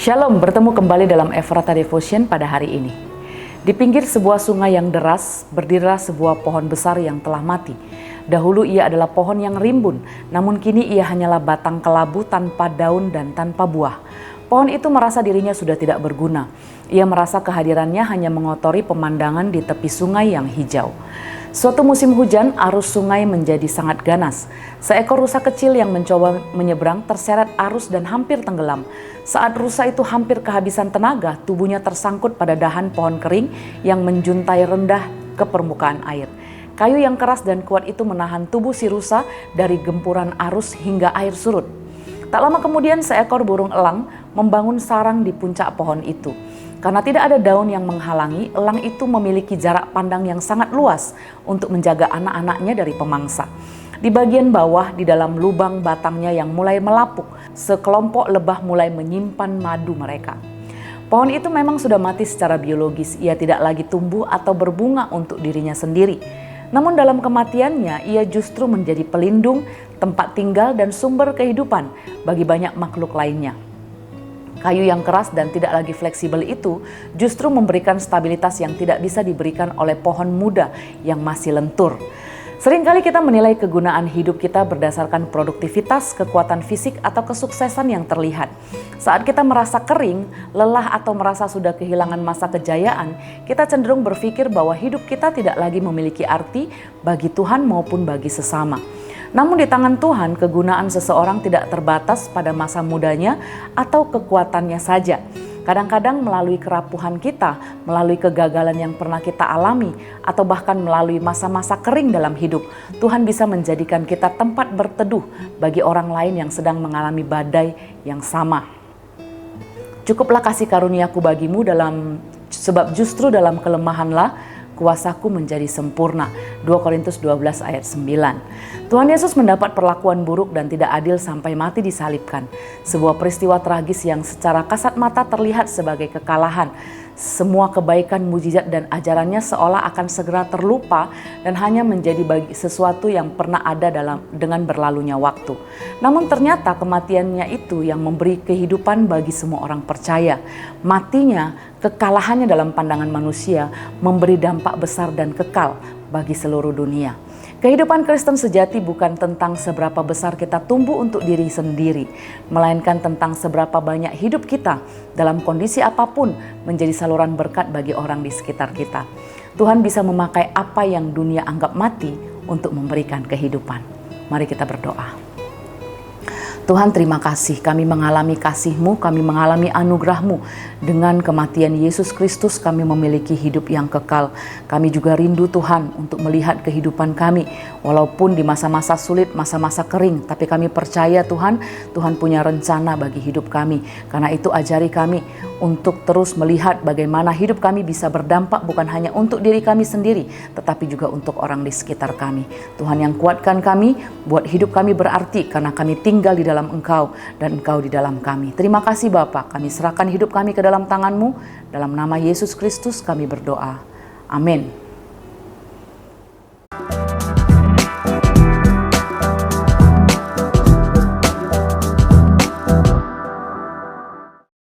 Shalom, bertemu kembali dalam Ephrata Devotion pada hari ini. Di pinggir sebuah sungai yang deras, berdirilah sebuah pohon besar yang telah mati. Dahulu ia adalah pohon yang rimbun, namun kini ia hanyalah batang kelabu tanpa daun dan tanpa buah. Pohon itu merasa dirinya sudah tidak berguna. Ia merasa kehadirannya hanya mengotori pemandangan di tepi sungai yang hijau. Suatu musim hujan, arus sungai menjadi sangat ganas. Seekor rusa kecil yang mencoba menyeberang terseret arus dan hampir tenggelam. Saat rusa itu hampir kehabisan tenaga, tubuhnya tersangkut pada dahan pohon kering yang menjuntai rendah ke permukaan air. Kayu yang keras dan kuat itu menahan tubuh si rusa dari gempuran arus hingga air surut. Tak lama kemudian seekor burung elang membangun sarang di puncak pohon itu. Karena tidak ada daun yang menghalangi, elang itu memiliki jarak pandang yang sangat luas untuk menjaga anak-anaknya dari pemangsa. Di bagian bawah, di dalam lubang batangnya yang mulai melapuk, sekelompok lebah mulai menyimpan madu mereka. Pohon itu memang sudah mati secara biologis, ia tidak lagi tumbuh atau berbunga untuk dirinya sendiri. Namun dalam kematiannya, ia justru menjadi pelindung, tempat tinggal dan sumber kehidupan bagi banyak makhluk lainnya. Kayu yang keras dan tidak lagi fleksibel itu justru memberikan stabilitas yang tidak bisa diberikan oleh pohon muda yang masih lentur. Seringkali kita menilai kegunaan hidup kita berdasarkan produktivitas, kekuatan fisik, atau kesuksesan yang terlihat. Saat kita merasa kering, lelah, atau merasa sudah kehilangan masa kejayaan, kita cenderung berpikir bahwa hidup kita tidak lagi memiliki arti bagi Tuhan maupun bagi sesama. Namun di tangan Tuhan, kegunaan seseorang tidak terbatas pada masa mudanya atau kekuatannya saja. Kadang-kadang melalui kerapuhan kita, melalui kegagalan yang pernah kita alami, atau bahkan melalui masa-masa kering dalam hidup, Tuhan bisa menjadikan kita tempat berteduh bagi orang lain yang sedang mengalami badai yang sama. Cukuplah kasih karuniaku bagimu sebab justru dalam kelemahanlah kuasaku menjadi sempurna. 2 Korintus 12 ayat 9. Tuhan Yesus mendapat perlakuan buruk dan tidak adil sampai mati disalibkan. Sebuah peristiwa tragis yang secara kasat mata terlihat sebagai kekalahan. Semua kebaikan, mujizat dan ajarannya seolah akan segera terlupa dan hanya menjadi sesuatu yang pernah ada dengan berlalunya waktu. Namun ternyata kematiannya itu yang memberi kehidupan bagi semua orang percaya. Matinya, kekalahannya dalam pandangan manusia memberi dampak besar dan kekal bagi seluruh dunia. Kehidupan Kristen sejati bukan tentang seberapa besar kita tumbuh untuk diri sendiri, melainkan tentang seberapa banyak hidup kita dalam kondisi apapun menjadi saluran berkat bagi orang di sekitar kita. Tuhan bisa memakai apa yang dunia anggap mati untuk memberikan kehidupan. Mari kita berdoa. Tuhan, terima kasih, kami mengalami kasih-Mu, kami mengalami anugerah-Mu. Dengan kematian Yesus Kristus kami memiliki hidup yang kekal. Kami juga rindu Tuhan untuk melihat kehidupan kami. Walaupun di masa-masa sulit, masa-masa kering, tapi kami percaya Tuhan, Tuhan punya rencana bagi hidup kami. Karena itu ajari kami untuk terus melihat bagaimana hidup kami bisa berdampak bukan hanya untuk diri kami sendiri, tetapi juga untuk orang di sekitar kami. Tuhan yang kuatkan kami, buat hidup kami berarti karena kami tinggal di dalam Engkau dan Engkau di dalam kami. Terima kasih Bapa, kami serahkan hidup kami ke dalam tangan-Mu. Dalam nama Yesus Kristus kami berdoa. Amin.